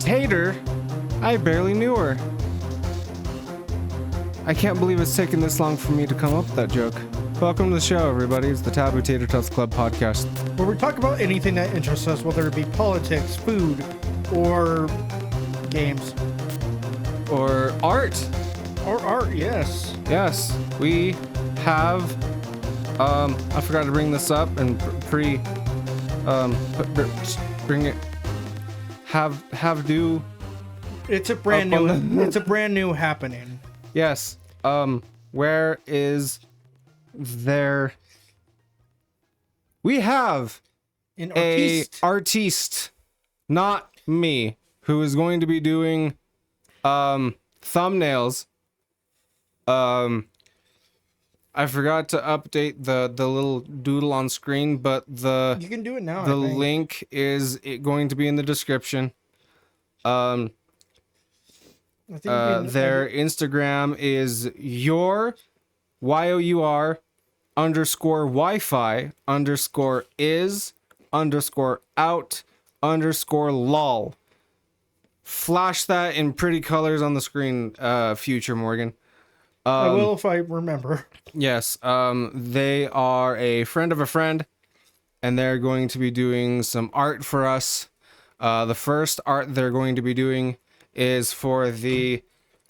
Hater? I barely knew her. I can't believe it's taken this long for me to come up with that joke. Welcome to the show, everybody. It's the Taboo Tater Tots Club podcast. Where we talk about anything that interests us, whether it be politics, food, or games. Or art. Or art, yes. Yes, we have, I forgot to bring this up and bring it, have do. It's a brand new, it's a brand new happening. Yes, where is there? We have An a artiste. artiste, not me, who is going to be doing, thumbnails. I forgot to update the little doodle on screen, but You can do it now. the I think. link is going to be in the description. I think you can- Their Instagram is YOUR underscore Wi-Fi underscore is underscore out underscore lol. Flash that in pretty colors on the screen, future Morgan. I will if I remember. Yes, they are a friend of a friend, and they're going to be doing some art for us. The first art they're going to be doing is for the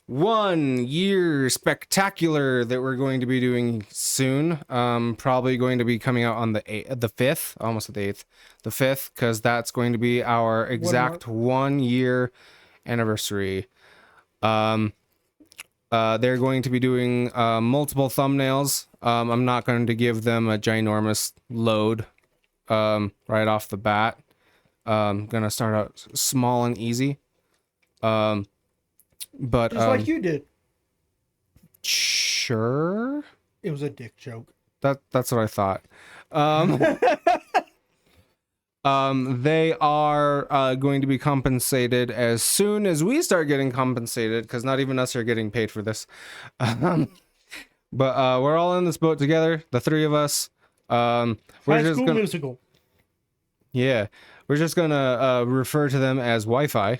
1 year spectacular that we're going to be doing soon. Probably going to be coming out on the 5th, almost the 8th, the 5th, because that's going to be our exact 1 year anniversary. They're going to be doing multiple thumbnails. I'm not going to give them a ginormous load right off the bat. Gonna start out small and easy. But Just like you did. sure, It was a dick joke. that's what I thought. They are going to be compensated as soon as we start getting compensated, because not even us are getting paid for this. But we're all in this boat together, the three of us. We're High just School gonna, Musical. yeah, we're just gonna refer to them as Wi-Fi.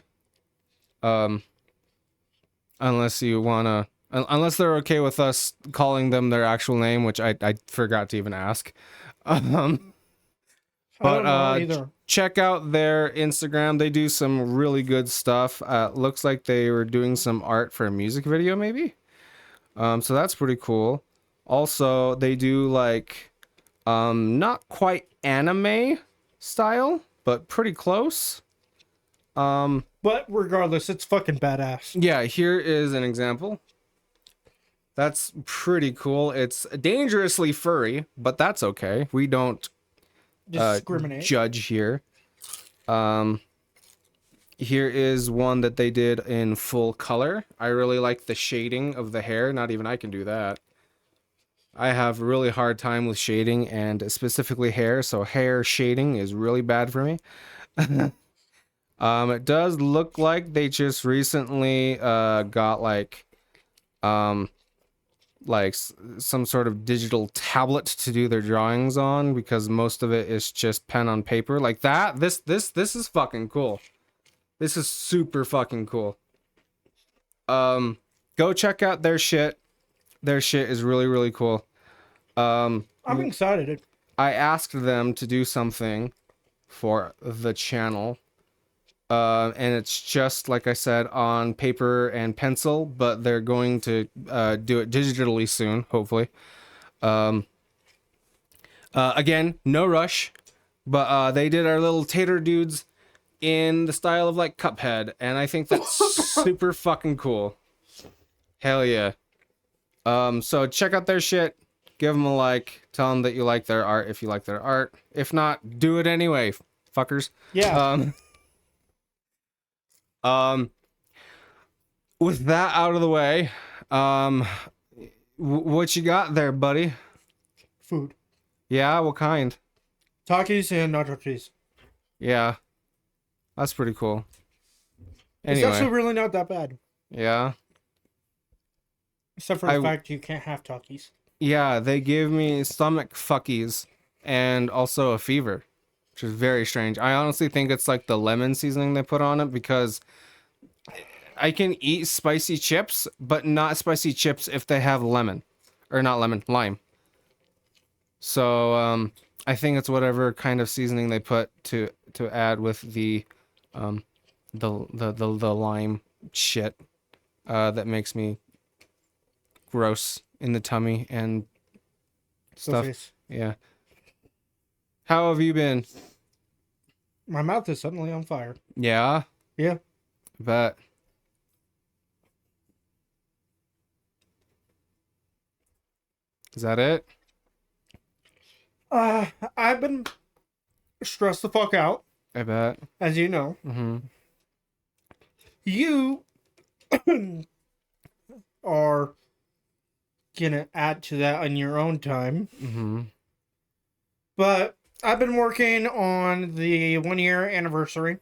Unless you wanna, unless they're okay with us calling them their actual name, which I forgot to even ask. I But don't know either. check out their Instagram. They do some really good stuff. Looks like they were doing some art for a music video, maybe. So that's pretty cool. Also, they do like not quite anime style, but pretty close. But regardless, it's fucking badass. Yeah, here is an example. That's pretty cool. It's dangerously furry, but that's okay. We don't Discriminate. judge here. Here is one that they did in full color. I really like the shading of the hair. Not even I can do that. I have a really hard time with shading, and specifically hair, so hair shading is really bad for me. It does look like they just recently got some sort of digital tablet to do their drawings on, because most of it is just pen on paper like that. This is fucking cool. This is super fucking cool. Go check out their shit. Their shit is really, really cool. I'm excited. I asked them to do something for the channel. And it's just, like I said, on paper and pencil, but they're going to do it digitally soon, hopefully. Again, no rush, but they did our little tater dudes in the style of like Cuphead, and I think that's super fucking cool. Hell yeah. So check out their shit, give them a like, tell them that you like their art if you like their art. If not, do it anyway, fuckers. Yeah. With that out of the way, what you got there, buddy? Food. Yeah, what kind? Takis and nacho cheese. Yeah, that's pretty cool. It's Anyway, actually really not that bad. yeah. Except for the fact you can't have Takis. Yeah, they gave me stomach fuckies and also a fever. which is very strange. I honestly think it's like the lemon seasoning they put on it, because I can eat spicy chips, but not spicy chips if they have lemon, or not lemon, lime. So I think it's whatever kind of seasoning they put to add with the the lime shit that makes me gross in the tummy and stuff. face. Yeah. How have you been? My mouth is suddenly on fire. Yeah, Yeah. but is that it? I've been stressed the fuck out, I bet. as you know. Mm-hmm. You are gonna add to that on your own time. Mm-hmm. But I've been working on the 1 year anniversary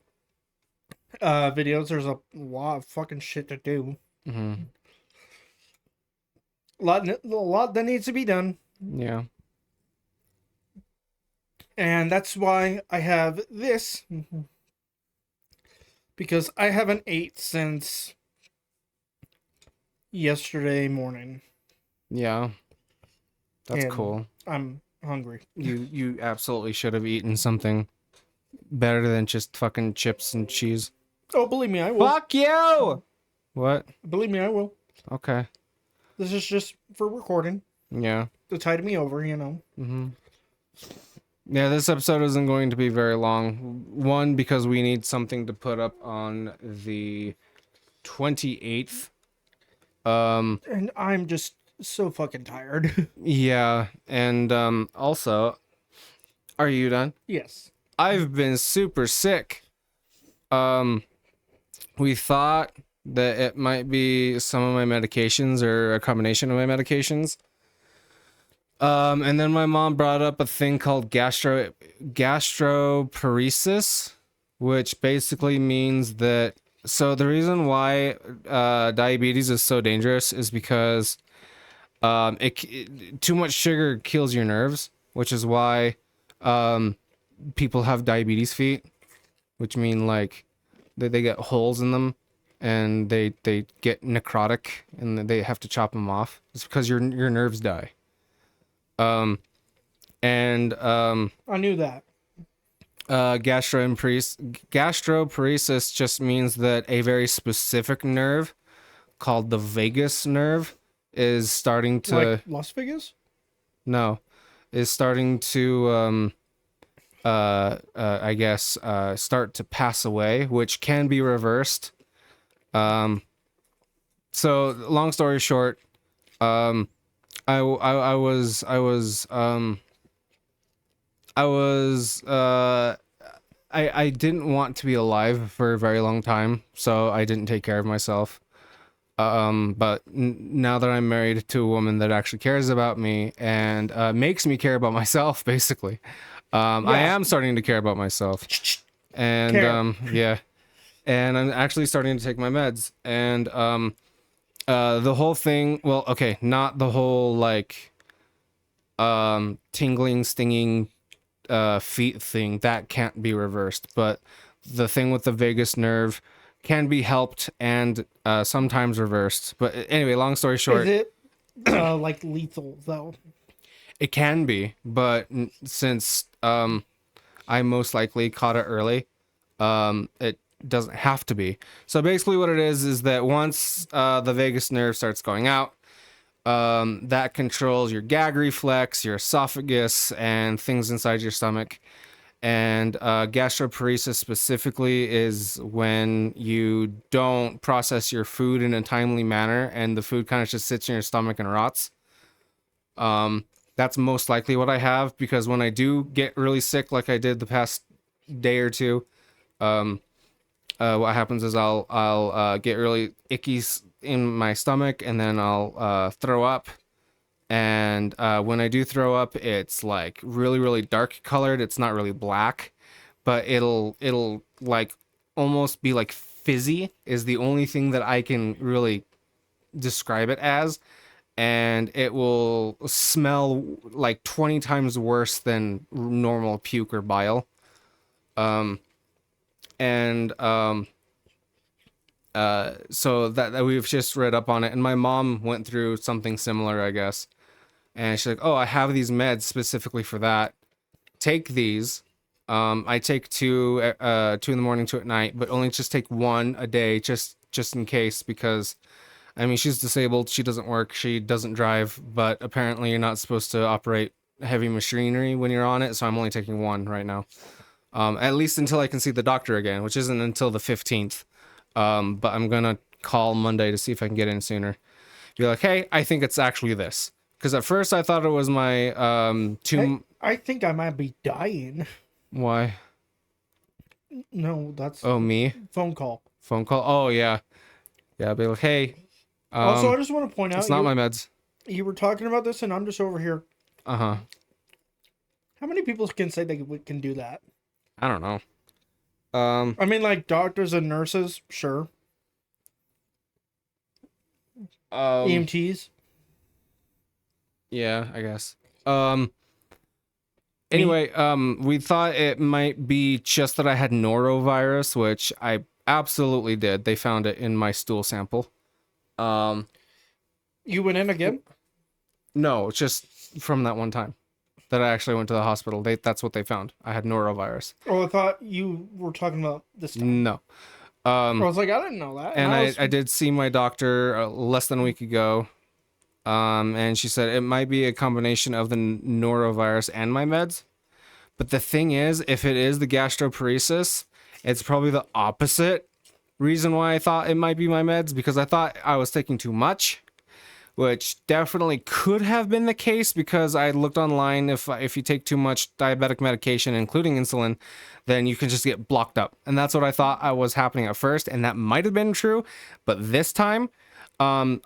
videos. There's a lot of fucking shit to do. Mm-hmm. A lot that needs to be done. Yeah. And that's why I have this. Because I haven't ate since yesterday morning. Yeah. That's And cool. I'm hungry. You absolutely should have eaten something better than just fucking chips and cheese. Oh, believe me, I will. Fuck you! What? Believe me, I will. Okay. This is just for recording Yeah. to tide me over, you know. Mm-hmm. Yeah, this episode isn't going to be very long. One, because we need something to put up on the 28th. And I'm just so fucking tired. Yeah, and also, are you done? Yes. I've been super sick. We thought that it might be some of my medications or a combination of my medications. And then my mom brought up a thing called gastroparesis, which basically means that, so the reason why diabetes is so dangerous is because too much sugar kills your nerves, which is why people have diabetes feet, which mean like they get holes in them and they get necrotic and they have to chop them off. It's because your nerves die. I knew that. Gastroparesis just means that a very specific nerve called the vagus nerve is starting to Like Las Vegas? is starting to I guess start to pass away, which can be reversed. So long story short, I didn't want to be alive for a very long time, so I didn't take care of myself. But now that I'm married to a woman that actually cares about me and makes me care about myself, basically, I am starting to care about myself. And Care. yeah, and I'm actually starting to take my meds. And the whole thing, well, okay, not the whole like tingling, stinging feet thing, that can't be reversed, but the thing with the vagus nerve can be helped and sometimes reversed. But anyway, long story short, Is it like lethal though? it can be, but since I most likely caught it early, it doesn't have to be. So basically what it is that once the vagus nerve starts going out, that controls your gag reflex, your esophagus, and things inside your stomach. And gastroparesis specifically is when you don't process your food in a timely manner and the food kind of just sits in your stomach and rots. That's most likely what I have, because when I do get really sick, like I did the past day or two, what happens is I'll get really icky in my stomach, and then I'll throw up. And when I do throw up, it's like really, really dark colored. It's not really black, but it'll like almost be like fizzy is the only thing that I can really describe it as. And it will smell like 20 times worse than normal puke or bile. And so that we've just read up on it, and my mom went through something similar, I guess. And she's like, "Oh, I have these meds specifically for that. Take these. I take two in the morning, two at night, but only just take one a day, just in case, because I mean, she's disabled, she doesn't work, she doesn't drive, but apparently you're not supposed to operate heavy machinery when you're on it, so I'm only taking one right now. At least until I can see the doctor again, which isn't until the 15th. But I'm gonna call Monday to see if I can get in sooner. Be like, hey, I think it's actually this. Because at first I thought it was my I think I might be dying. Why? No, that's Oh, me? phone call. Phone call? Oh, yeah. Yeah, be like, hey. Also, I just want to point out, it's not my meds. You were talking about this, and I'm just over here. Uh-huh. How many people can say they can do that? I don't know. I mean, like doctors and nurses, sure. EMTs. Yeah, I guess. Anyway, we thought it might be just that I had norovirus, which I absolutely did. They found it in my stool sample. You went in again? No, just from that one time that I actually went to the hospital. That's what they found. I had norovirus. Oh, I thought you were talking about this time. No. I was like, I didn't know that. And I did see my doctor less than a week ago. And she said it might be a combination of the norovirus and my meds. But the thing is, if it is the gastroparesis, it's probably the opposite reason why I thought it might be my meds, because I thought I was taking too much, which definitely could have been the case, because I looked online, if you take too much diabetic medication, including insulin, then you can just get blocked up. And that's what I thought was happening at first, and that might have been true. But this time, I'm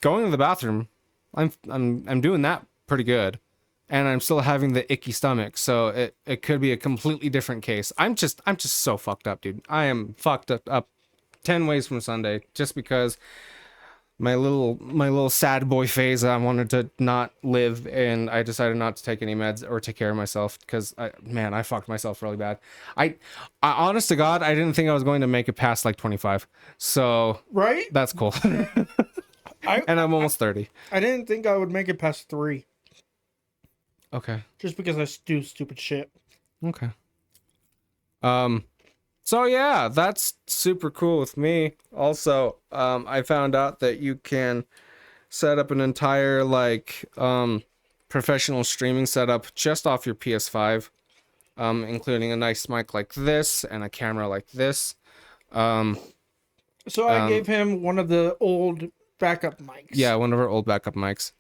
going to the bathroom. I'm doing that pretty good, and I'm still having the icky stomach, so it could be a completely different case. I'm just so fucked up, dude. I am fucked up 10 ways from Sunday, just because my little sad boy phase, I wanted to not live, and I decided not to take any meds or take care of myself, because I fucked myself really bad. I honest to God, I didn't think I was going to make it past like 25, so right, that's cool. And I'm almost 30. I didn't think I would make it past 3. Okay. Just because I do stupid shit. Okay. So yeah, that's super cool with me. Also, I found out that you can set up an entire professional streaming setup just off your PS5, including a nice mic like this and a camera like this. So I gave him one of the old backup mics. Yeah, one of our old backup mics.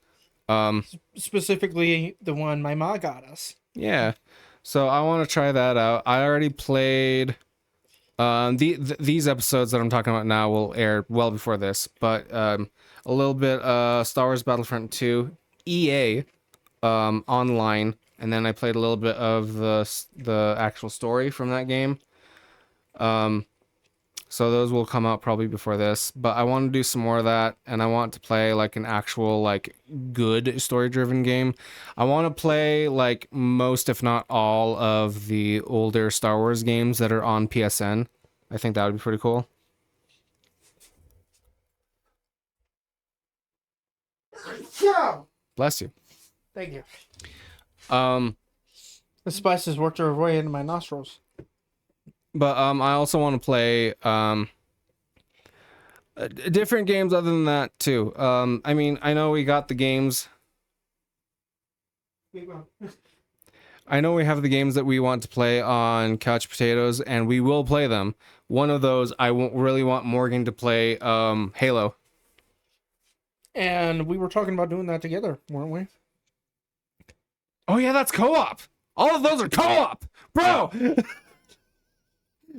Specifically the one my mom got us. Yeah. So I want to try that out. I already played these episodes that I'm talking about now will air well before this, but a little bit Star Wars Battlefront 2 EA online, and then I played a little bit of the actual story from that game. So those will come out probably before this, but I want to do some more of that, and I want to play like an actual like good story-driven game. I want to play like most, if not all, of the older Star Wars games that are on PSN. I think that would be pretty cool. Bless you. Thank you. The spices worked their way into my nostrils. But I also want to play different games other than that too. I mean, I know we got the games. I know we have the games that we want to play on Couch Potatoes, and we will play them. One of those, I won't really want Morgan to play Halo. And we were talking about doing that together, weren't we? Oh yeah, that's co-op. All of those are co-op, bro.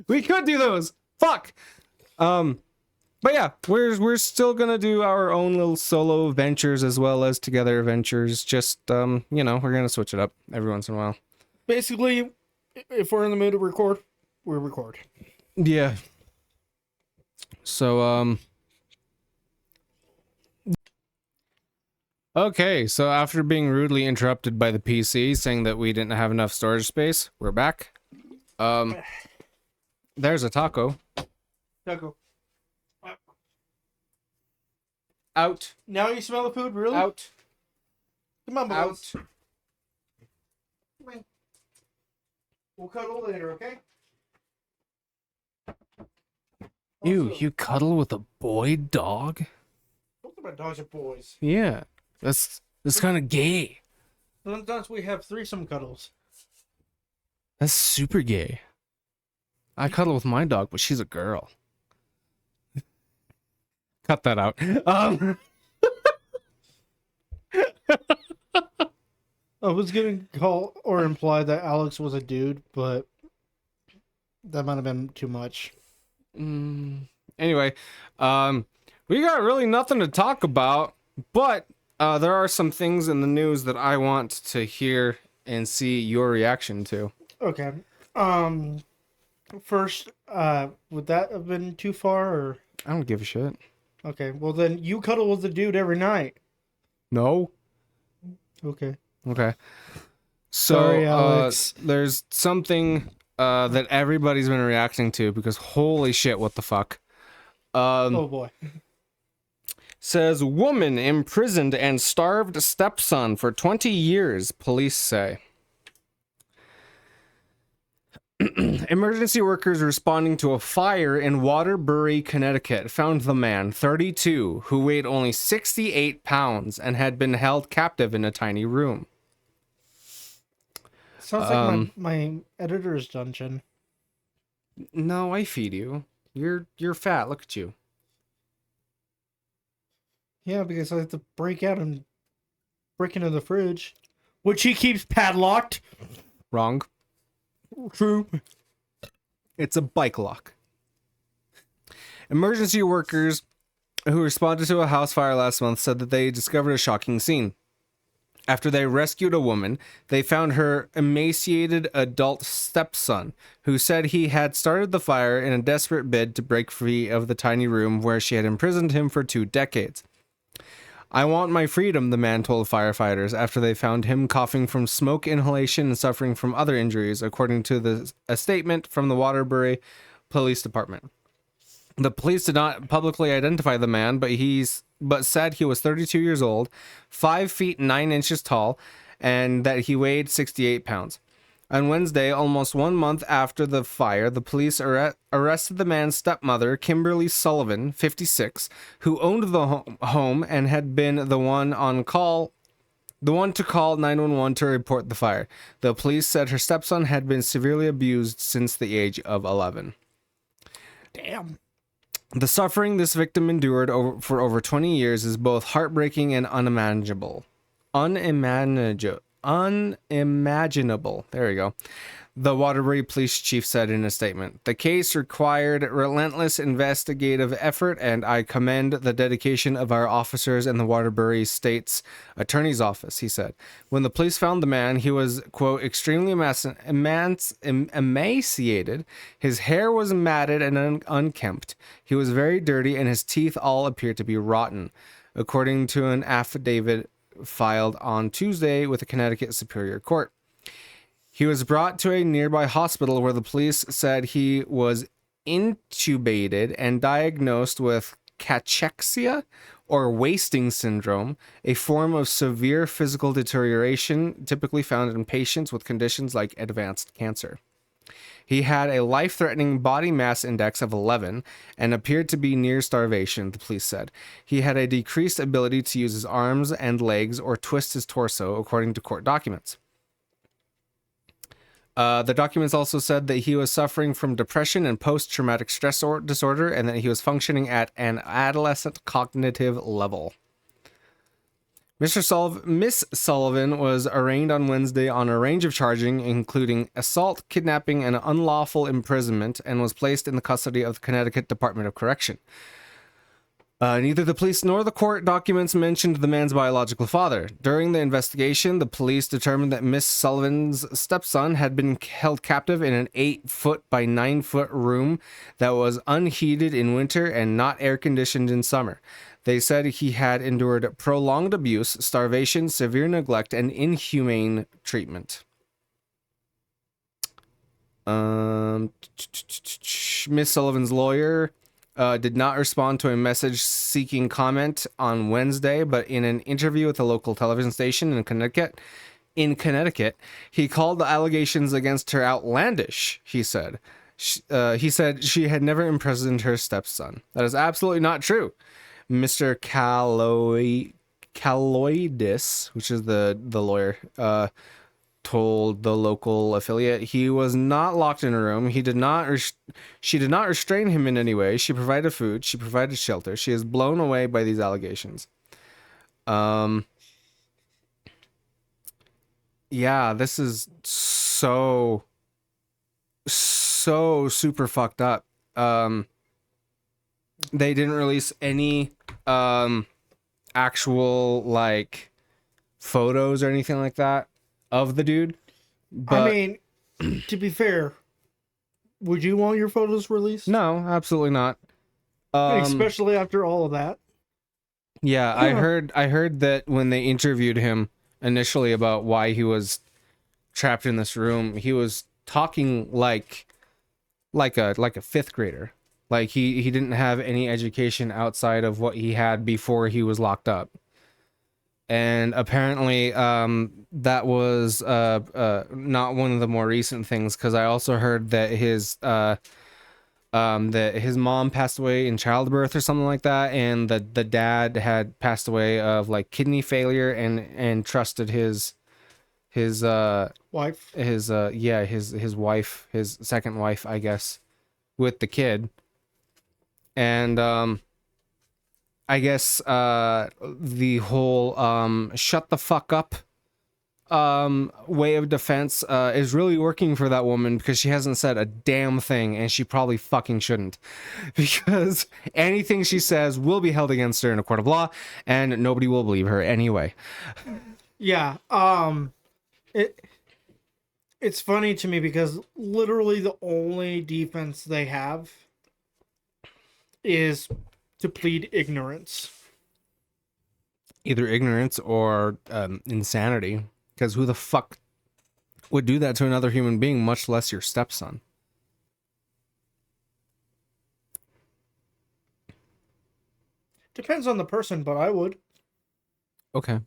We could do those. Fuck. But yeah, we're still gonna do our own little solo ventures as well as together ventures. Just we're gonna switch it up every once in a while. Basically, if we're in the mood to record, we record. Yeah. So okay, so after being rudely interrupted by the PC saying that we didn't have enough storage space, we're back. There's a taco. Taco. Out. Now you smell the food, really? Out. Come on, Out. boys. Come on. We'll cuddle later, okay? Ew, Also, you cuddle with a boy dog? both of my dogs are boys. Yeah. That's kind of gay. Sometimes we have threesome cuddles. That's super gay. I cuddle with my dog, but she's a girl. Cut that out. I was gonna call or imply that Alex was a dude, but that might have been too much. Anyway, we got really nothing to talk about, but there are some things in the news that I want to hear and see your reaction to. Okay. First, would that have been too far or I don't give a shit. okay, well then you cuddle with the dude every night. No. Okay. Okay. So Sorry, Alex. there's something that everybody's been reacting to because holy shit, what the fuck? Oh boy. Says woman imprisoned and starved stepson for 20 years, police say. Emergency workers responding to a fire in Waterbury, Connecticut found the man, 32, who weighed only 68 pounds and had been held captive in a tiny room. Sounds like my editor's dungeon. No, I feed you. You're fat. Look at you. Yeah, because I have to break out and break into the fridge, which he keeps padlocked. Wrong. True. It's a bike lock. Emergency workers who responded to a house fire last month said that they discovered a shocking scene. After they rescued a woman, they found her emaciated adult stepson, who said he had started the fire in a desperate bid to break free of the tiny room where she had imprisoned him for 2 decades. I want my freedom, the man told firefighters after they found him coughing from smoke inhalation and suffering from other injuries, according to a statement from the Waterbury Police Department. The police did not publicly identify the man, but said he was 32 years old, 5 feet 9 inches tall, and that he weighed 68 pounds. On Wednesday, almost 1 month after the fire, the police arrested the man's stepmother, Kimberly Sullivan, 56, who owned the home and had been the one to call 911 to report the fire. The police said her stepson had been severely abused since the age of 11. Damn. The suffering this victim endured for over 20 years is both heartbreaking and unimaginable. Unimaginable. There we go. The Waterbury police chief said in a statement. The case required relentless investigative effort, and I commend the dedication of our officers in the Waterbury State's Attorney's Office, he said. When the police found the man, he was, quote, extremely emaciated. His hair was matted and unkempt. He was very dirty, and his teeth all appeared to be rotten, according to an affidavit filed on Tuesday with the Connecticut Superior Court. He was brought to a nearby hospital where the police said he was intubated and diagnosed with cachexia or wasting syndrome, a form of severe physical deterioration typically found in patients with conditions like advanced cancer. He had a life-threatening body mass index of 11 and appeared to be near starvation, the police said. He had a decreased ability to use his arms and legs or twist his torso, according to court documents. The documents also said that he was suffering from depression and post-traumatic stress disorder and that he was functioning at an adolescent cognitive level. Miss Sullivan was arraigned on Wednesday on a range of charging, including assault, kidnapping, and unlawful imprisonment, and was placed in the custody of the Connecticut Department of Correction. Neither the police nor the court documents mentioned the man's biological father. During the investigation, the police determined that Miss Sullivan's stepson had been held captive in an 8-foot by 9-foot room that was unheated in winter and not air-conditioned in summer. They said he had endured prolonged abuse, starvation, severe neglect, and inhumane treatment. Um, Miss Sullivan's lawyer did not respond to a message seeking comment on Wednesday, but in an interview with a local television station in Connecticut, he called the allegations against her outlandish. He said she had never imprisoned her stepson. That is absolutely not true. Mr. Kaloidis, which is the lawyer, told the local affiliate he was not locked in a room. She did not restrain him in any way. She provided food. She provided shelter. She is blown away by these allegations. Yeah, this is so super fucked up. They didn't release any actual like photos or anything like that of the dude. But I mean, to be fair, would you want your photos released? no, absolutely not. Especially after all of that. Yeah, I heard that when they interviewed him initially about why he was trapped in this room, he was talking like a fifth grader. Like he didn't have any education outside of what he had before he was locked up. And apparently that was not one of the more recent things, because I also heard that his mom passed away in childbirth or something like that, and the dad had passed away of like kidney failure and trusted his Wife. his wife, his second wife, I guess, with the kid. And I guess the whole shut the fuck up way of defense is really working for that woman, because she hasn't said a damn thing, and she probably fucking shouldn't, because anything she says will be held against her in a court of law, and nobody will believe her anyway. Yeah. It's funny to me because literally the only defense they have is to plead ignorance. Either ignorance or insanity, because who the fuck would do that to another human being, much less your stepson? Depends on the person, but I would. Okay.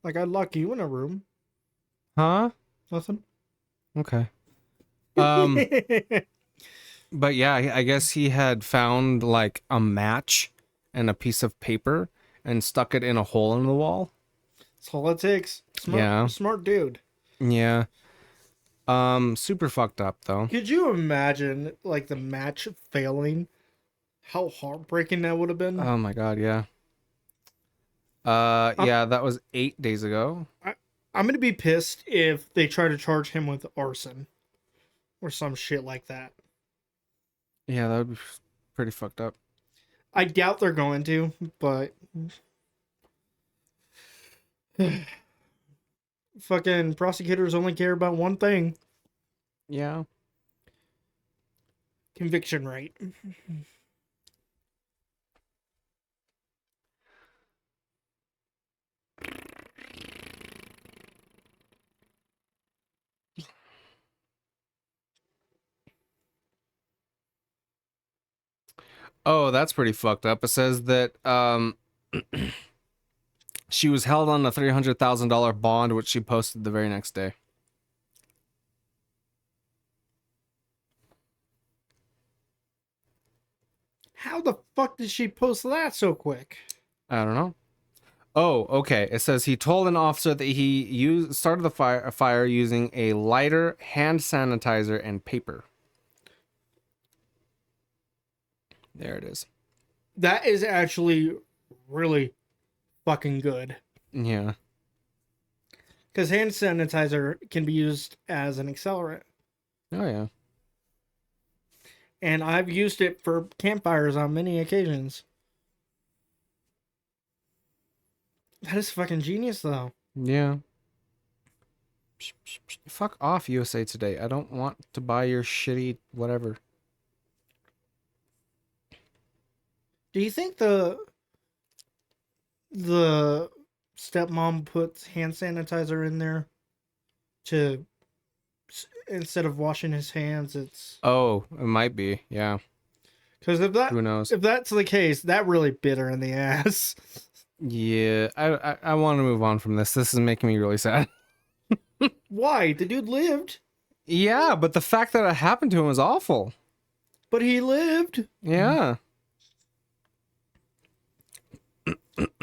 Like, I'd lock you in a room. Huh? Nothing. Okay. But yeah, I guess he had found like a match and a piece of paper and stuck it in a hole in the wall. That's all it takes. Smart dude. Yeah. Super fucked up though. Could you imagine, like, the match failing? How heartbreaking that would have been? Oh my god, yeah. Yeah, that was 8 days ago. I'm gonna be pissed if they try to charge him with arson or some shit like that. Yeah, that would be pretty fucked up. I doubt they're going to, but fucking prosecutors only care about one thing: Yeah. conviction rate. Oh, that's pretty fucked up. It says that she was held on a $300,000 bond, which she posted the very next day. How the fuck did she post that so quick? I don't know. Oh, okay. It says he told an officer that he started the fire using a lighter, hand sanitizer, and paper. There it is. That is actually really fucking good. Yeah. Because hand sanitizer can be used as an accelerant. Oh, yeah. And I've used it for campfires on many occasions. That is fucking genius, though. Yeah. Fuck off, USA Today. I don't want to buy your shitty whatever. Do you think the stepmom puts hand sanitizer in there to instead of washing his hands, it's Oh, it might be. Yeah. because Who knows? if that's the case, that really bit her in the ass. Yeah. I want to move on from this. This is making me really sad. Why? The dude lived, Yeah, but the fact that it happened to him is awful. but he lived. Yeah.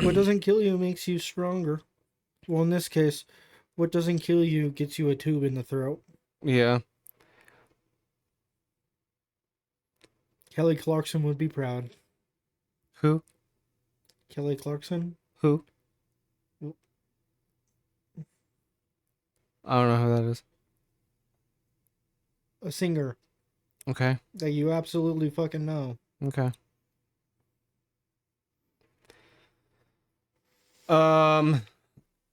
What doesn't kill you makes you stronger. Well, in this case, what doesn't kill you gets you a tube in the throat. Yeah. Kelly Clarkson would be proud. Who? Kelly Clarkson? Who? I don't know who that is. A singer Okay. that you absolutely fucking know. Okay.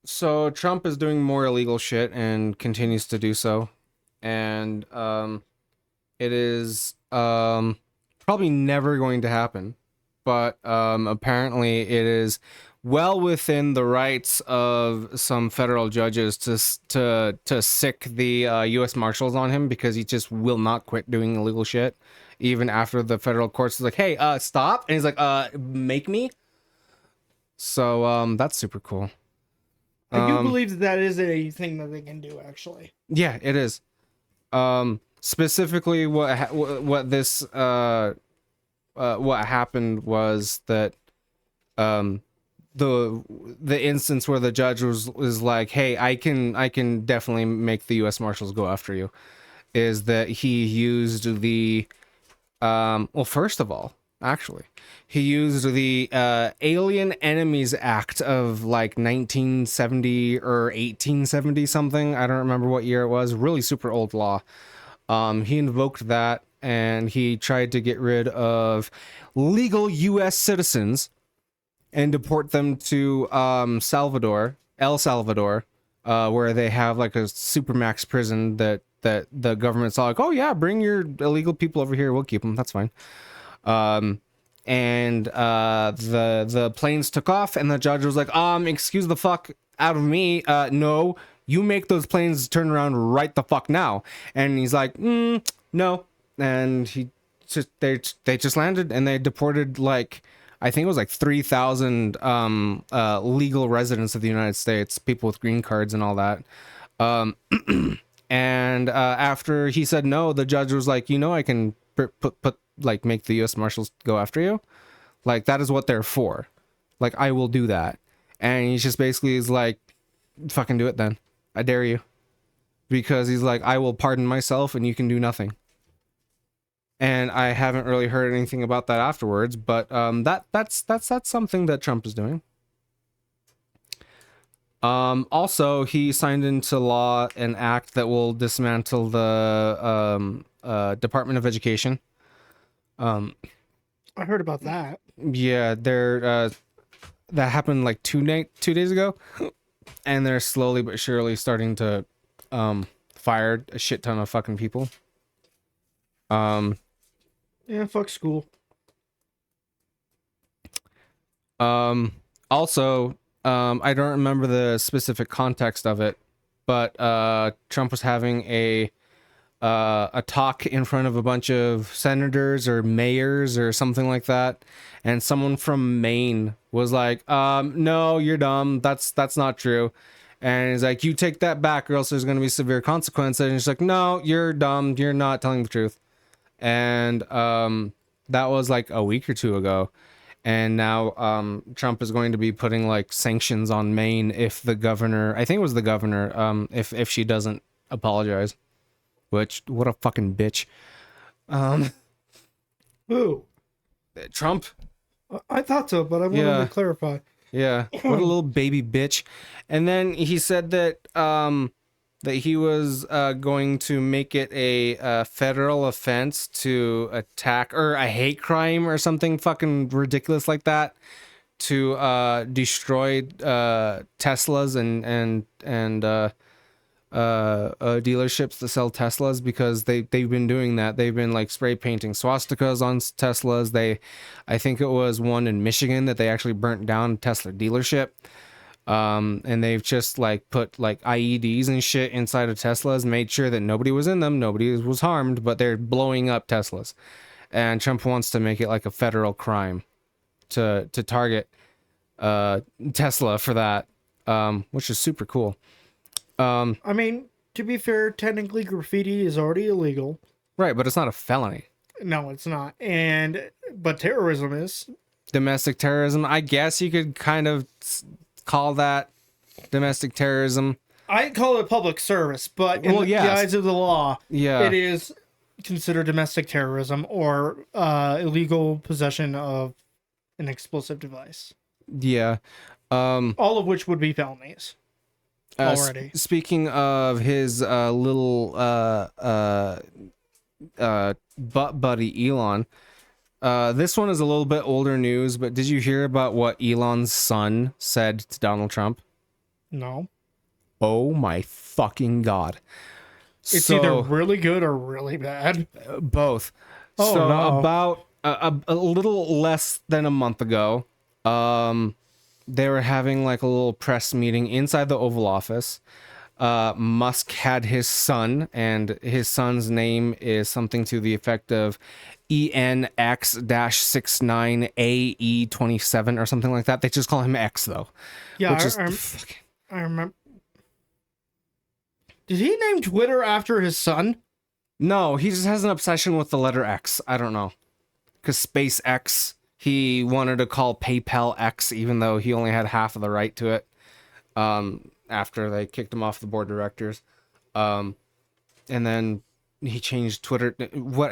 So Trump is doing more illegal shit and continues to do so. And it is probably never going to happen. But apparently it is well within the rights of some federal judges to sick the U.S. Marshals on him because he just will not quit doing illegal shit, even after the federal courts is like, "Hey, stop!" And he's like, "Make me." So that's super cool. I do believe that is a thing that they can do, actually. Yeah, it is. Specifically, what happened was that the instance where the judge was like, "Hey, I can definitely make the U.S. Marshals go after you," is that he used the well, first of all, actually, he used the Alien Enemies Act of like 1970 or 1870 something. I don't remember what year it was. Really super old law. He invoked that and he tried to get rid of legal U.S. citizens and deport them to El Salvador, where they have like a supermax prison that the government's all like, "Oh yeah, bring your illegal people over here. We'll keep them. That's fine." And the planes took off, and the judge was like, "Excuse the fuck out of me. No, you make those planes turn around right the fuck now." And he's like, "No." And they just landed, and they deported like, I think it was like 3,000 legal residents of the United States, people with green cards and all that. And after he said no, the judge was like, I can put like make the U.S. Marshals go after you. Like, that is what they're for. Like, I will do that. And he just basically is like, fucking do it then. I dare you. Because he's like, I will pardon myself and you can do nothing. And I haven't really heard anything about that afterwards, but that's something that Trump is doing. Also, he signed into law an act that will dismantle the Department of Education. I heard about that. Yeah, that happened like 2 days ago, and they're slowly but surely starting to fire a shit ton of fucking people. Yeah, fuck school. Also, I don't remember the specific context of it, but Trump was having a talk in front of a bunch of senators or mayors or something like that, and someone from Maine was like, "No, you're dumb. That's not true." And he's like, "You take that back, or else there's going to be severe consequences." And he's like, "No, you're dumb. You're not telling the truth." And that was like a week or two ago. And now Trump is going to be putting like sanctions on Maine if the governor, I think it was the governor, if she doesn't apologize. Which, what a fucking bitch. Who? Trump. I thought so, but I wanted to clarify. Yeah, what a little baby bitch. And then he said that that he was going to make it a federal offense to attack, or a hate crime or something fucking ridiculous like that, to destroy Teslas and dealerships that sell Teslas, because they've been doing that. They've been like spray painting swastikas on Teslas. I think it was one in Michigan that they actually burnt down a Tesla dealership. And they've just like put like IEDs and shit inside of Teslas, made sure that nobody was in them, nobody was harmed, but they're blowing up Teslas. And Trump wants to make it like a federal crime to target Tesla for that, which is super cool. I mean, to be fair, technically graffiti is already illegal. Right, but it's not a felony. No, it's not. But terrorism is. Domestic terrorism, I guess you could kind of call that domestic terrorism. I call it public service, but in the eyes of the law, it is considered domestic terrorism or illegal possession of an explosive device. Yeah. All of which would be felonies. Already. Speaking of his little butt buddy Elon, this one is a little bit older news, but did you hear about what Elon's son said to Donald Trump? No. Oh my fucking god. It's either really good or really bad. Both. Oh, so no. About a little less than a month ago, they were having like a little press meeting inside the Oval Office. Musk had his son, and his son's name is something to the effect of ENX-69AE27 or something like that. They just call him X though. Yeah, I remember. Did he name Twitter after his son? No, he just has an obsession with the letter X. I don't know. Because SpaceX, he wanted to call PayPal X, even though he only had half of the right to it. After they kicked him off the board of directors. And then he changed Twitter.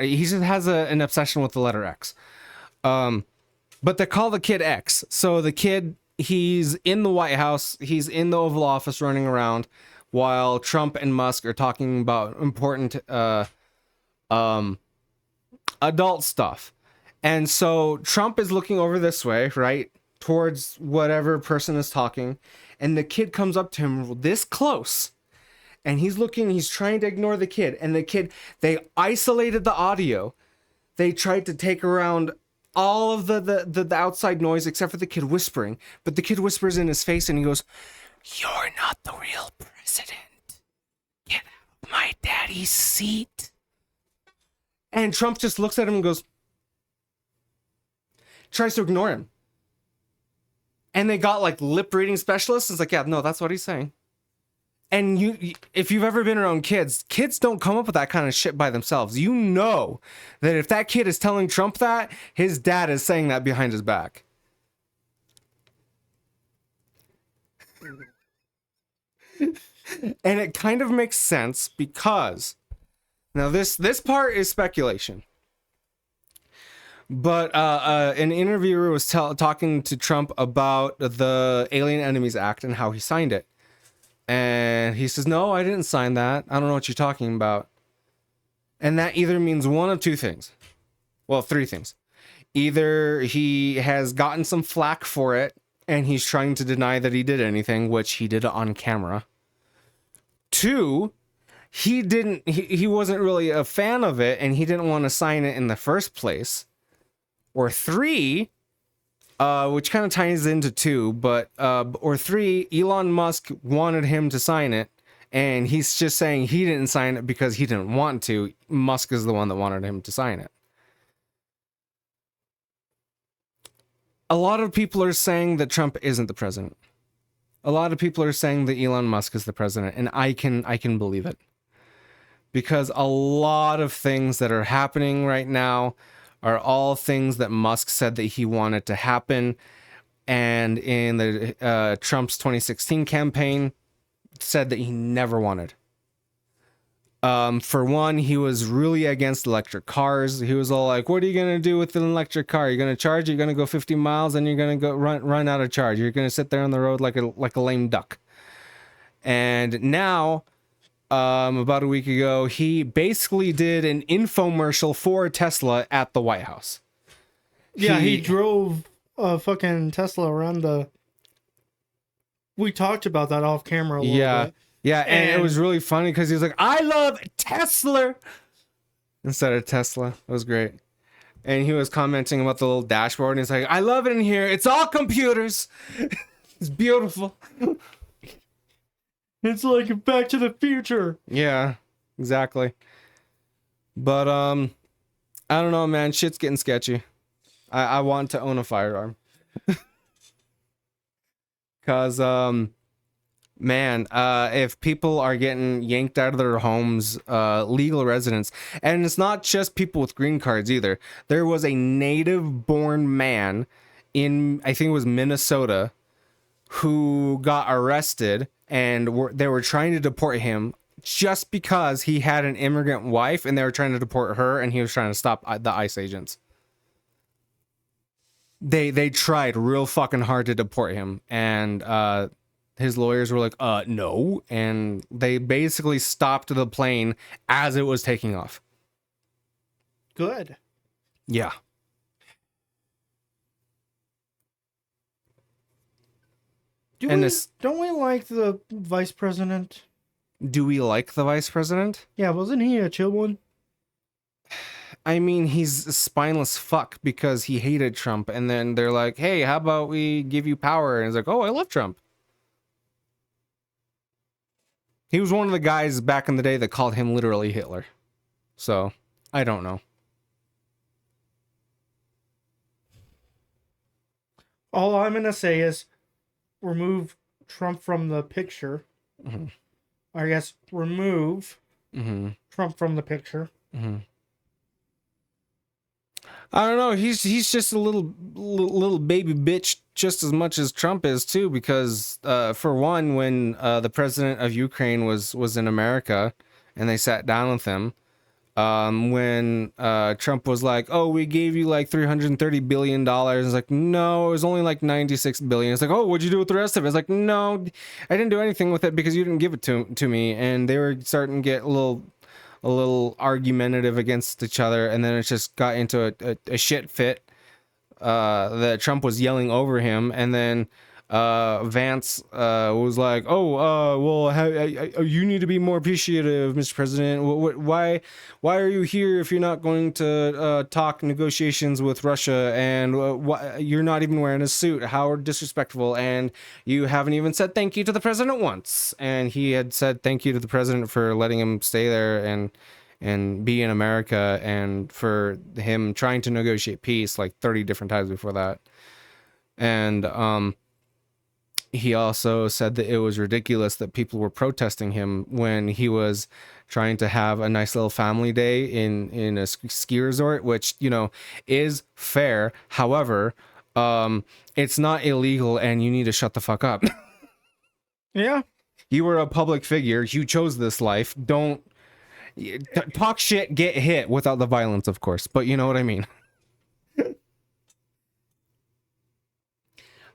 He just has an obsession with the letter X. But they call the kid X. So the kid, he's in the White House. He's in the Oval Office running around while Trump and Musk are talking about important adult stuff. And so Trump is looking over this way, right? Towards whatever person is talking. And the kid comes up to him this close. And he's trying to ignore the kid. And the kid, they isolated the audio. They tried to take around all of the outside noise except for the kid whispering. But the kid whispers in his face and he goes, "You're not the real president. Get out of my daddy's seat." And Trump just looks at him and goes, tries to ignore him. And they got like lip reading specialists. It's like, yeah, no, that's what he's saying. And if you've ever been around kids don't come up with that kind of shit by themselves. You know that if that kid is telling Trump that, his dad is saying that behind his back. And it kind of makes sense because now this part is speculation. But an interviewer was talking to Trump about the Alien Enemies Act and how he signed it. And he says, "No, I didn't sign that. I don't know what you're talking about." And that either means one of two things. Well, three things. Either he has gotten some flack for it and he's trying to deny that he did anything, which he did on camera. Two, he wasn't really a fan of it and he didn't want to sign it in the first place. Or three, which kind of ties into two, or three, Elon Musk wanted him to sign it, and he's just saying he didn't sign it because he didn't want to. Musk is the one that wanted him to sign it. A lot of people are saying that Trump isn't the president. A lot of people are saying that Elon Musk is the president, and I can believe it. Because a lot of things that are happening right now are all things that Musk said that he wanted to happen. And in the Trump's 2016 campaign, said that he never wanted. For one, he was really against electric cars. He was all like, "What are you going to do with an electric car? You're going to charge, you're going to go 50 miles, and you're going to go run out of charge. You're going to sit there on the road like a lame duck." And now, about a week ago, he basically did an infomercial for Tesla at the White House. Yeah, he drove a fucking Tesla around the... We talked about that off camera a little bit. Yeah, and it was really funny because he was like, "I love Tesla," instead of Tesla. It was great. And he was commenting about the little dashboard, and he's like, "I love it in here. It's all computers." It's beautiful. It's like Back to the Future. Yeah, exactly. But I don't know, man. Shit's getting sketchy. I want to own a firearm. Cause man, if people are getting yanked out of their homes, legal residents, and it's not just people with green cards either. There was a native-born man in, I think it was Minnesota, who got arrested, and they were trying to deport him just because he had an immigrant wife, and they were trying to deport her, and he was trying to stop the ICE agents. They tried real fucking hard to deport him, and his lawyers were like, no. And they basically stopped the plane as it was taking off. Good. Yeah. Don't we like the vice president? Do we like the vice president? Yeah, wasn't he a chill one? I mean, he's a spineless fuck because he hated Trump. And then they're like, hey, how about we give you power? And he's like, oh, I love Trump. He was one of the guys back in the day that called him literally Hitler. So, I don't know. All I'm going to say is remove Trump from the picture. Mm-hmm. I guess remove Trump from the picture. Mm-hmm. I don't know. He's just a little baby bitch just as much as Trump is too. Because for one, when the president of Ukraine was in America and they sat down with him, when Trump was like, "Oh, we gave you like $330 billion," it's like, "No, it was only like 96 billion." It's like, "Oh, what'd you do with the rest of it?" It's like, "No, I didn't do anything with it because you didn't give it to me." And they were starting to get a little argumentative against each other, and then it just got into a shit fit that Trump was yelling over him, and then Vance was like, you need to be more appreciative, Mr. President. Why are you here if you're not going to talk negotiations with Russia, and you're not even wearing a suit? How disrespectful, and you haven't even said thank you to the president once." And he had said thank you to the president for letting him stay there and be in America, and for him trying to negotiate peace like 30 different times before that. And he also said that it was ridiculous that people were protesting him when he was trying to have a nice little family day in a ski resort, which, you know, is fair. However, it's not illegal, and you need to shut the fuck up. Yeah. You were a public figure. You chose this life. Don't talk shit, get hit, without the violence, of course. But you know what I mean.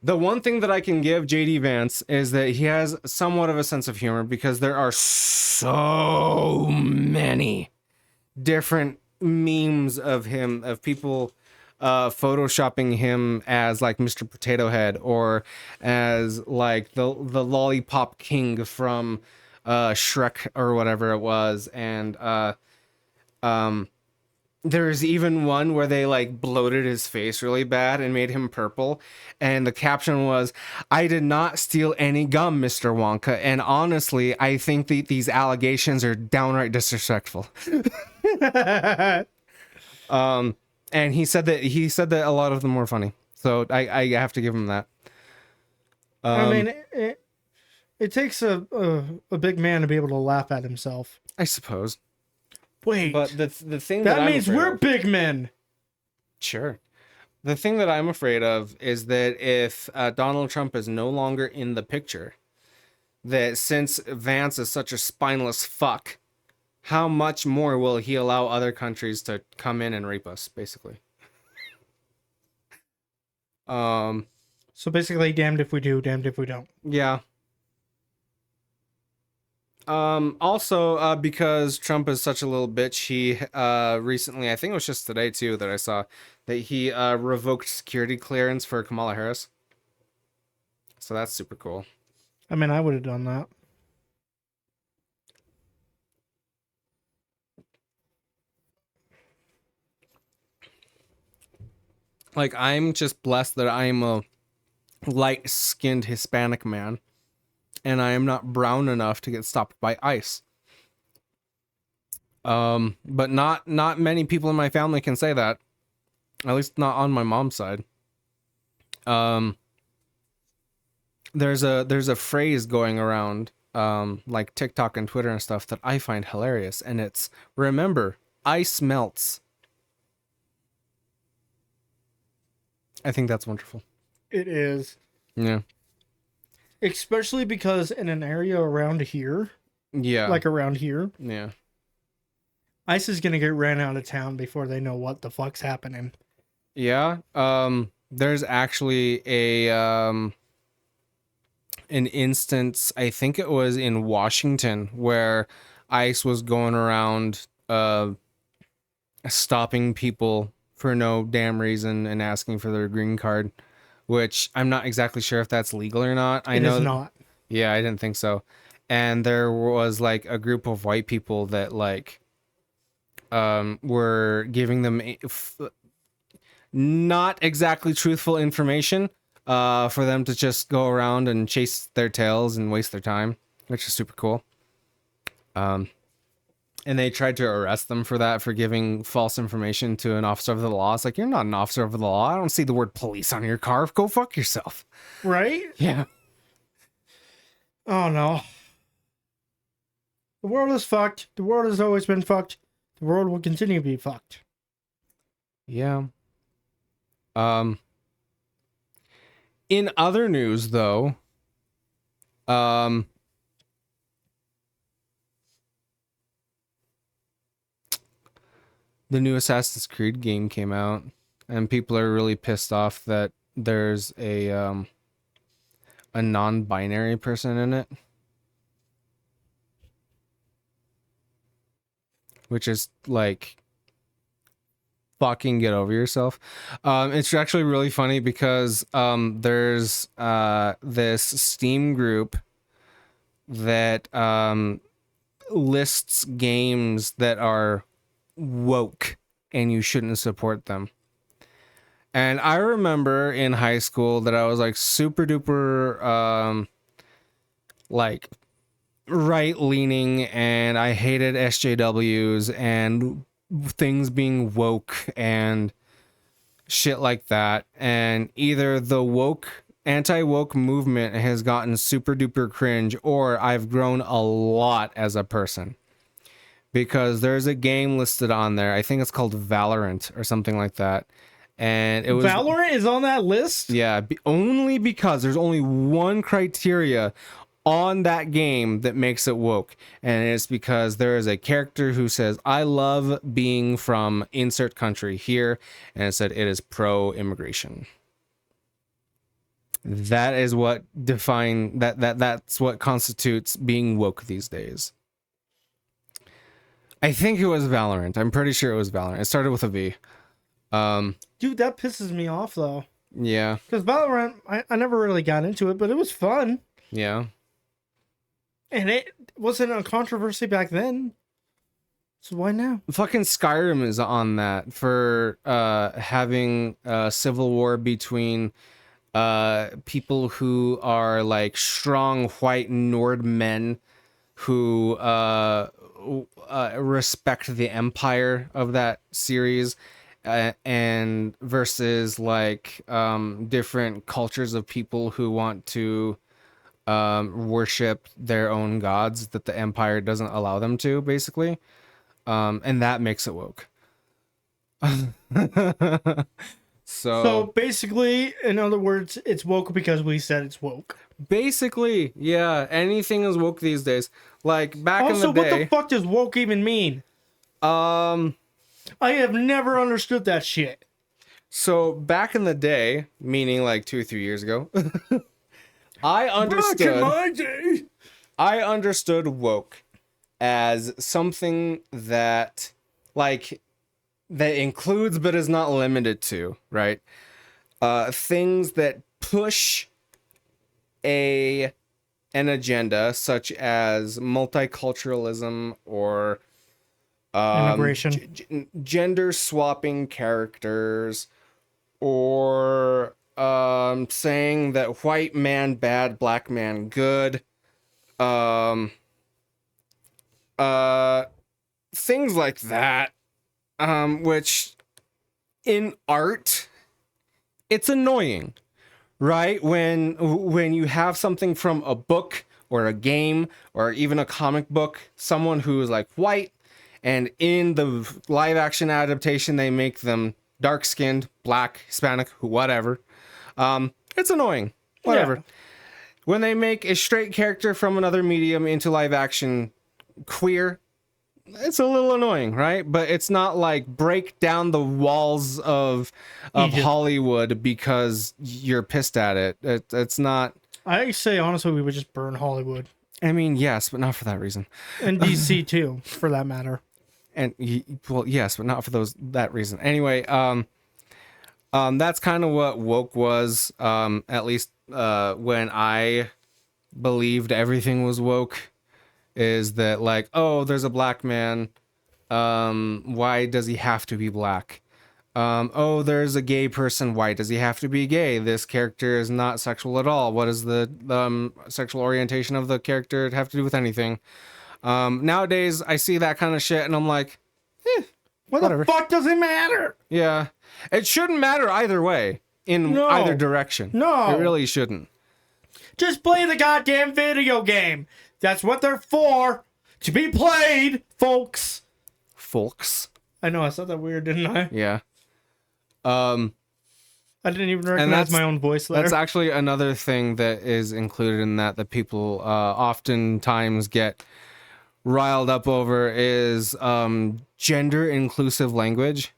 The one thing that I can give JD Vance is that he has somewhat of a sense of humor, because there are so many different memes of him, of people photoshopping him as like Mr. Potato Head, or as like the Lollipop King from Shrek or whatever it was. And there's even one where they like bloated his face really bad and made him purple, and the caption was, "I did not steal any gum, Mr. Wonka, and honestly, I think these allegations are downright disrespectful." And he said that a lot of them were funny, so I have to give him that. I mean, it takes a big man to be able to laugh at himself, I suppose. Wait, but the thing that means we're big men. Sure. The thing that I'm afraid of is that if Donald Trump is no longer in the picture, that since Vance is such a spineless fuck, how much more will he allow other countries to come in and rape us, basically? So basically, damned if we do, damned if we don't. Yeah. Also, because Trump is such a little bitch, he recently, I think it was just today too that I saw that he revoked security clearance for Kamala Harris. So that's super cool. I mean, I would have done that. Like, I'm just blessed that I'm a light-skinned Hispanic man, and I am not brown enough to get stopped by ICE. But not many people in my family can say that. At least not on my mom's side. There's a phrase going around, like TikTok and Twitter and stuff, that I find hilarious, and it's, remember, ice melts. I think that's wonderful. It is. Yeah. Especially because in an area around here. Yeah. Like around here. Yeah. ICE is gonna get ran out of town before they know what the fuck's happening. Yeah. There's actually an instance, I think it was in Washington, where ICE was going around stopping people for no damn reason and asking for their green card, which I'm not exactly sure if that's legal or not. It is not. Yeah, I didn't think so. And there was like a group of white people that like were giving them not exactly truthful information for them to just go around and chase their tails and waste their time, which is super cool. And they tried to arrest them for that, for giving false information to an officer of the law. It's like, you're not an officer of the law. I don't see the word police on your car. Go fuck yourself. Right? Yeah. Oh no. The world is fucked. The world has always been fucked. The world will continue to be fucked. Yeah. In other news, though, the new Assassin's Creed game came out, and people are really pissed off that there's a non-binary person in it, which is like, fucking get over yourself. It's actually really funny because there's this Steam group that lists games that are woke and you shouldn't support them. And I remember in high school that I was like super duper like right leaning, and I hated SJWs and things being woke and shit like that. And either the anti-woke movement has gotten super duper cringe, or I've grown a lot as a person, because there's a game listed on there, I think it's called Valorant or something like that, and it was Valorant is on that list. Yeah, only because there's only one criteria on that game that makes it woke, and it's because there is a character who says, I love being from insert country here, and it said it is pro-immigration. That is what that's what constitutes being woke these days. I think it was Valorant. I'm pretty sure it was Valorant. It started with a V. Dude, that pisses me off though. Yeah. Because Valorant, I never really got into it, but it was fun. Yeah. And it wasn't a controversy back then. So why now? Fucking Skyrim is on that for having a civil war between people who are like strong white Nord men who respect the empire of that series, and versus like different cultures of people who want to worship their own gods that the empire doesn't allow them to, basically. And that makes it woke. So basically, in other words, it's woke because we said it's woke. Basically, yeah, anything is woke these days. Like back in the day. Also, what the fuck does woke even mean? I have never understood that shit. So back in the day, meaning like 2 or 3 years ago, I understood. Back in my day, I understood woke as something that, like, that includes but is not limited to, right? Things that push an agenda, such as multiculturalism or immigration, gender swapping characters, or saying that white man bad, black man good, things like that, which in art, it's annoying, right? When you have something from a book or a game or even a comic book, someone who is like white, and in the live action adaptation, they make them dark skinned, black, Hispanic, whatever. It's annoying. Whatever. Yeah. When they make a straight character from another medium into live action queer, it's a little annoying, right? But it's not like break down the walls of Hollywood because you're pissed at it. It's not. I say honestly, we would just burn Hollywood. I mean, yes, but not for that reason. And DC too, for that matter. And well, yes, but not for that reason. Anyway, that's kind of what woke was. At least when I believed everything was woke, is that like, oh, there's a black man. Why does he have to be black? Oh, there's a gay person. Why does he have to be gay? This character is not sexual at all. What does the sexual orientation of the character have to do with anything? Nowadays, I see that kind of shit, and I'm like, whatever. The fuck does it matter? Yeah, it shouldn't matter either way in either direction. No, it really shouldn't. Just play the goddamn video game. That's what they're for, to be played, folks. Folks. I know I said that weird, didn't I? Yeah. I didn't even recognize my own voice there. That's actually another thing that is included in that people oftentimes get riled up over is gender inclusive language.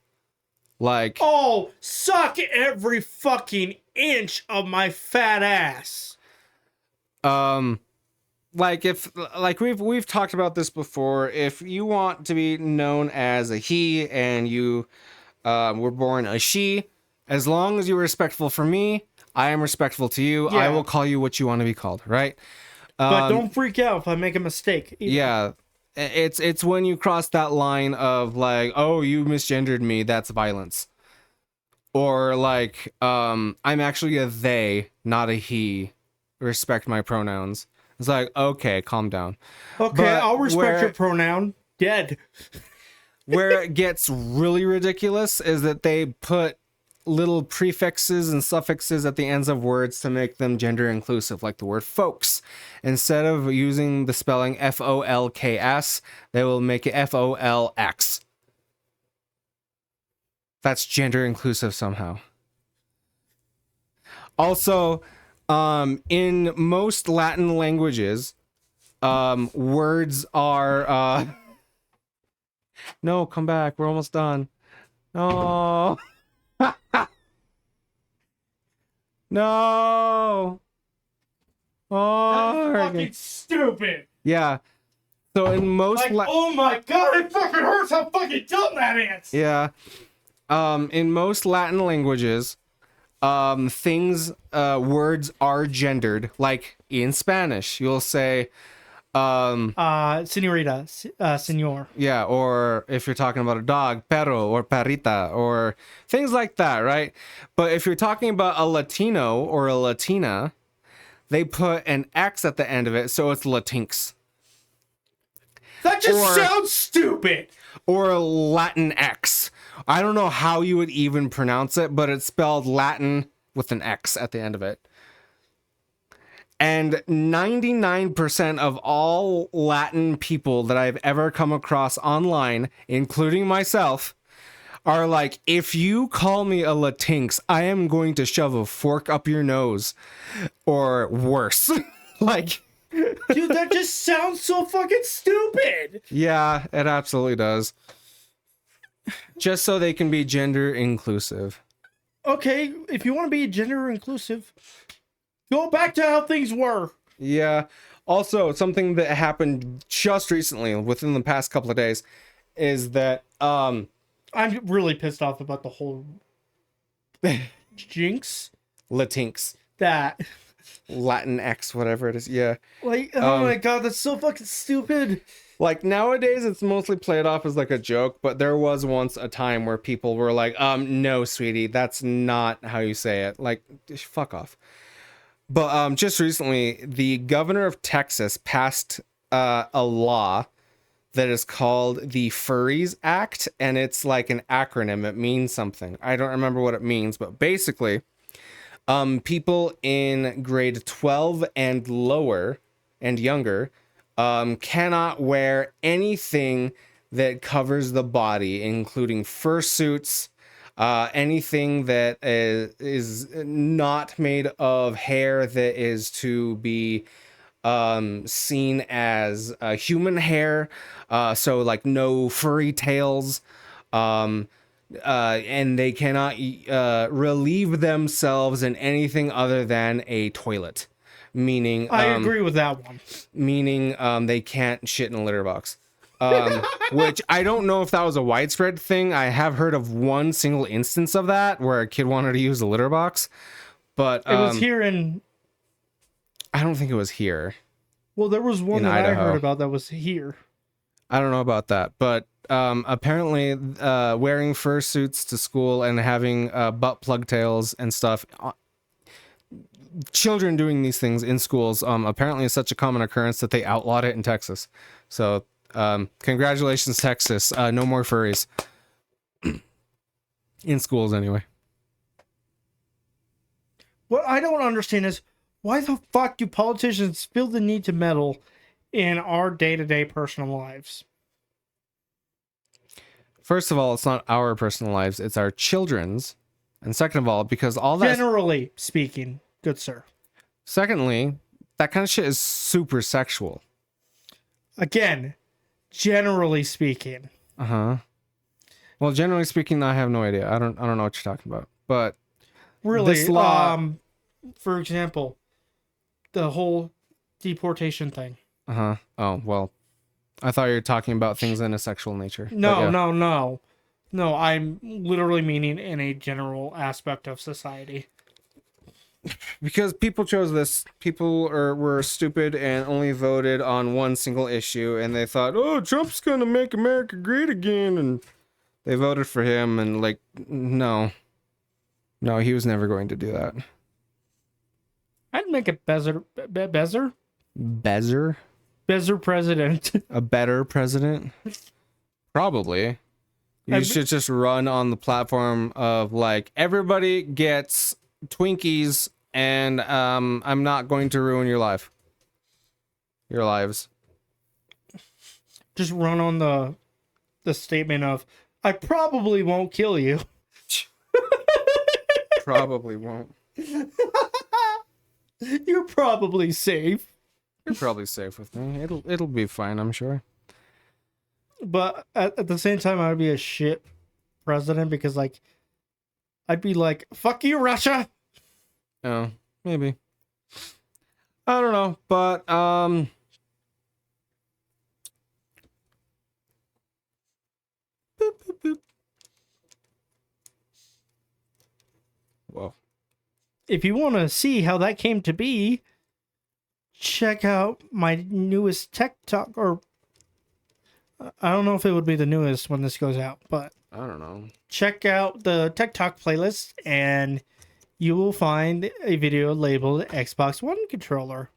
Like, oh, suck every fucking inch of my fat ass. Like we've talked about this before. If you want to be known as a he and you were born a she, as long as you're respectful for me, I am respectful to you. Yeah. I will call you what you want to be called, right? But don't freak out if I make a mistake either. Yeah. It's when you cross that line of like, oh, you misgendered me, that's violence. Or like, I'm actually a they, not a he. Respect my pronouns. It's like, okay, calm down. Okay, but I'll respect your pronoun. Dead. Where it gets really ridiculous is that they put little prefixes and suffixes at the ends of words to make them gender inclusive, like the word folks. Instead of using the spelling Folks, they will make it Folx. That's gender inclusive somehow. Also, in most Latin languages, words are no, come back, we're almost done. No. No. Oh, that's fucking stupid. Yeah. So in most oh my god, it fucking hurts how fucking dumb that is. Yeah. In most Latin languages, words are gendered. Like in Spanish, you'll say señorita, señor. Yeah, or if you're talking about a dog, perro or perrita or things like that, right? But if you're talking about a Latino or a Latina, they put an X at the end of it, so it's Latinx. That just sounds stupid. Or Latin X. I don't know how you would even pronounce it, but it's spelled Latin with an X at the end of it. And 99% of all Latin people that I've ever come across online, including myself, are like, if you call me a Latinx, I am going to shove a fork up your nose. Or worse. Like... Dude, that just sounds so fucking stupid. Yeah, it absolutely does. Just so they can be gender inclusive. Okay, if you want to be gender inclusive, go back to how things were. Yeah. Also, something that happened just recently, within the past couple of days, is that I'm really pissed off about the whole jinx. Latinx. That. Latin X, whatever it is. Yeah. Like, oh my god, that's so fucking stupid. Like nowadays it's mostly played off as like a joke, but there was once a time where people were like, no, sweetie, that's not how you say it. Like, fuck off. But just recently, the governor of Texas passed a law that is called the Furries Act, and it's like an acronym. It means something. I don't remember what it means, but basically, people in grade 12 and lower and younger cannot wear anything that covers the body, including fursuits, anything that is not made of hair that is to be seen as human hair, so like no furry tails, and they cannot relieve themselves in anything other than a toilet. Meaning, I agree with that one. Meaning, they can't shit in a litter box. Which I don't know if that was a widespread thing. I have heard of one single instance of that where a kid wanted to use a litter box, but it was here in. I don't think it was here. Well, there was one that Idaho. I heard about that was here. I don't know about that, but apparently, wearing fursuits to school and having butt plug tails and stuff. Children doing these things in schools apparently is such a common occurrence that they outlawed it in Texas. So congratulations, Texas. No more furries in schools anyway. What I don't understand is why the fuck do politicians feel the need to meddle in our day-to-day personal lives? First of all, it's not our personal lives, it's our children's. And second of all, because all that generally speaking, good sir. Secondly, that kind of shit is super sexual. Again, generally speaking. Uh-huh. Well, generally speaking, I have no idea. I don't know what you're talking about. But really, this law, for example, the whole deportation thing. Uh-huh. Oh, well, I thought you were talking about things in a sexual nature. No, yeah. No, I'm literally meaning in a general aspect of society. Because people chose this. People were stupid and only voted on one single issue, and they thought, oh, Trump's gonna make America great again, and they voted for him, and like, no, he was never going to do that. I'd make a Bezer president. A better president? Probably. You should just run on the platform of like, everybody gets Twinkies and I'm not going to ruin your lives. Just run on the statement of, I probably won't kill you. Probably won't. You're probably safe. You're probably safe with me. It'll be fine, I'm sure. But at the same time, I'd be a shit president because, like, I'd be like, fuck you, Russia. Oh, maybe. I don't know, but, boop, boop, boop. Whoa. If you want to see how that came to be, check out my newest tech talk, or I don't know if it would be the newest when this goes out, but I don't know. Check out the Tech Talk playlist and you will find a video labeled Xbox One controller.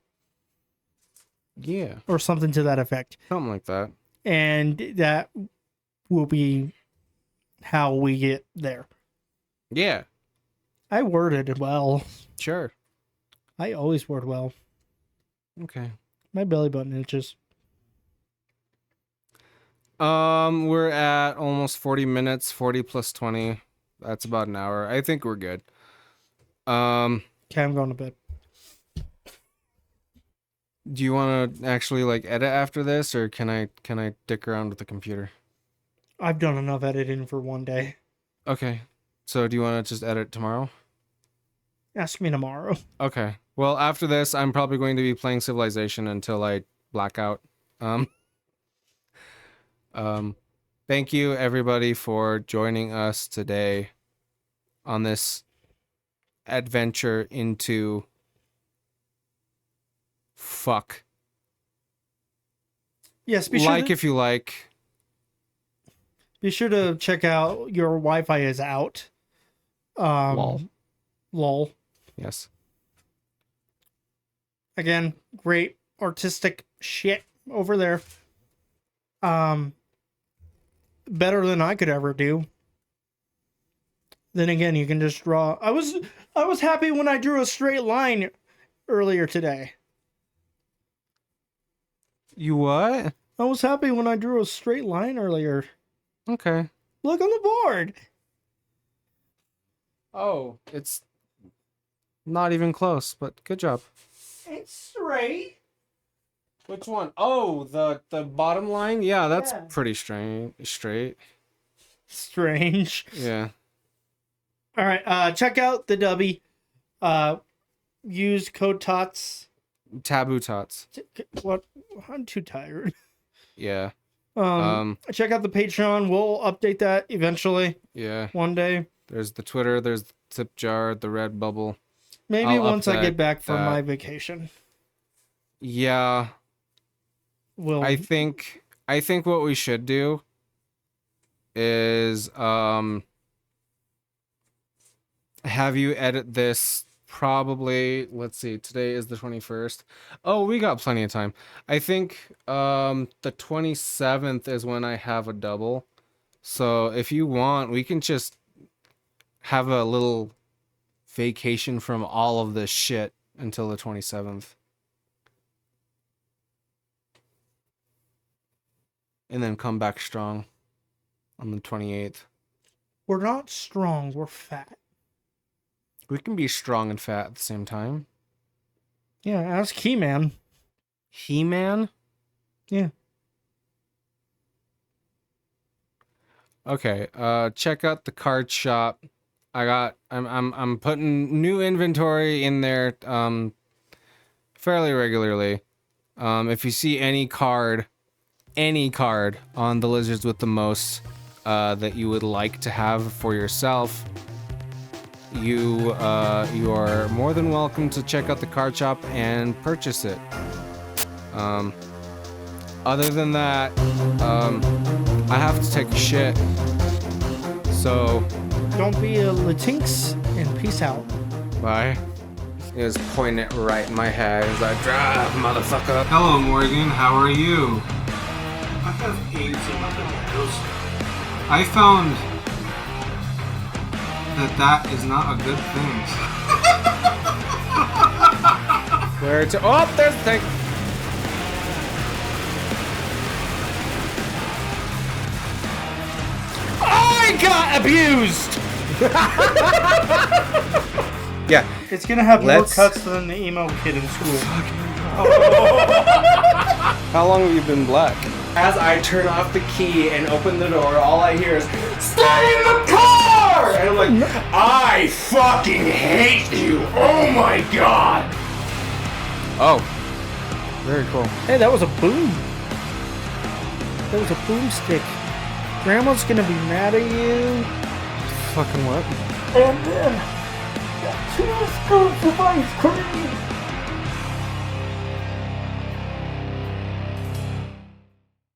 Yeah. Or something to that effect. Something like that. And that will be how we get there. Yeah. I worded well. Sure. I always word well. Okay. My belly button itches. We're at almost 40 minutes, 40 plus 20. That's about an hour. I think we're good. Okay, I'm going to bed. Do you want to actually like edit after this, or can I dick around with the computer? I've done enough editing for one day. Okay. So do you want to just edit tomorrow? Ask me tomorrow. Okay. Well, after this, I'm probably going to be playing Civilization until I black out. Thank you everybody for joining us today on this adventure into fuck. Yes, be like if you like. to check out Your Wi-Fi Is Out. Lol. Lol. Yes. Again, great artistic shit over there. Better than I could ever do. Then again, you can just draw. I was happy when I drew a straight line earlier today. You what? I was happy when I drew a straight line earlier. Okay. Look on the board. Oh, it's not even close, but good job. It's straight. Which one? Oh, the bottom line? Yeah, that's Yeah. pretty straight. Strange. Yeah. All right, check out the Dubby. Use code TOTS. Taboo tots. What? I'm too tired. Yeah. Check out the Patreon. We'll update that eventually. Yeah. One day. There's the Twitter, there's the tip jar, the red bubble. Maybe I'll once I update get back from that. my vacation. Yeah. We'll I think what we should do is have you edit this probably, let's see, today is the 21st. Oh, we got plenty of time. I think the 27th is when I have a double. So if you want, we can just have a little vacation from all of this shit until the 27th. And then come back strong on the 28th. We're not strong. We're fat. We can be strong and fat at the same time. Yeah, ask He-Man. He-Man? Yeah. Okay, check out the card shop. I'm putting new inventory in there fairly regularly. If you see any card on the Lizards with the Most that you would like to have for yourself, you are more than welcome to check out the card shop and purchase it. Other than that, I have to take a shit. So, Don't be a Latinx and peace out. bye. He was pointing it right in my head. He's like, drive, motherfucker. Hello, Morgan. How are you? I have AIDS in my potatoes. I found that is not a good thing. Where to? Oh, there's the thing. I got abused! Yeah. It's gonna have Let's- more cuts than the emo kid in school. How long have you been black? As I turn off the key and open the door, all I hear is, "Stay in the car!" And I'm like, "I fucking hate you! Oh my god!" Oh. Very cool. Hey, that was a boom. That was a boomstick. Grandma's gonna be mad at you. Fucking what? And then 2 scoops of ice cream.